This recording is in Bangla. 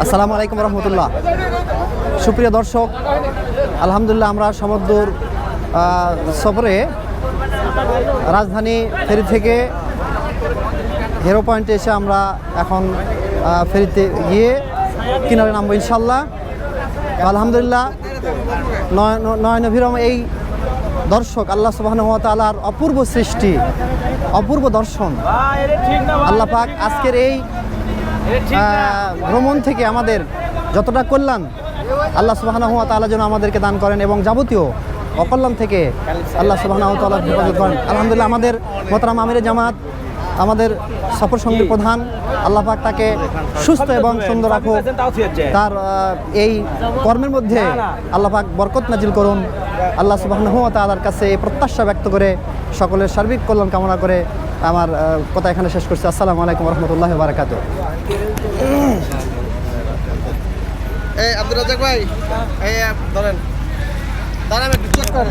আসসালামু আলাইকুম রহমতুল্লাহ। সুপ্রিয় দর্শক, আলহামদুলিল্লাহ আমরা সমুদ্র সফরে রাজধানী ফেরি থেকে হিরো পয়েন্টে এসে আমরা এখন ফেরিতে গিয়ে কিনারে নামবো ইনশাল্লাহ। আলহামদুলিল্লাহ নয়নভিরম এই দর্শক আল্লাহ সুবহানাহু ওয়া তাআলার অপূর্ব সৃষ্টি, অপূর্ব দর্শন। আল্লাহ পাক আজকের এই ভ্রমণ থেকে আমাদের যতটা কল্যাণ আল্লাহ সুবহানাহু ওয়া তাআলা যেন আমাদেরকে দান করেন এবং যাবতীয় অকল্যাণ থেকে আল্লাহ সুবহানাহু ওয়া তাআলা হেফাজত করেন। আলহামদুলিল্লাহ আমাদের মোহতারাম আমিরে জামাত, আমাদের সফর সঙ্গী প্রধান, আল্লাহ পাক তাকে সুস্থ এবং সুন্দর রাখুক। তার এই কর্মের মধ্যে আল্লাহ পাক বরকত নাজিল করুন। আল্লাহ সুবহানাহু ওয়া তাআলার কাছে এই প্রত্যাশা ব্যক্ত করে সকলের সার্বিক কল্যাণ কামনা করে আমার কথা এখানে শেষ করছি। আসসালামু আলাইকুম রহমতুল্লাহি ওয়া বারাকাতুহু। এই আব্দুর রাজ্জাক ভাই, এই ধরেন দাঁড়ান একটু চেক করেন।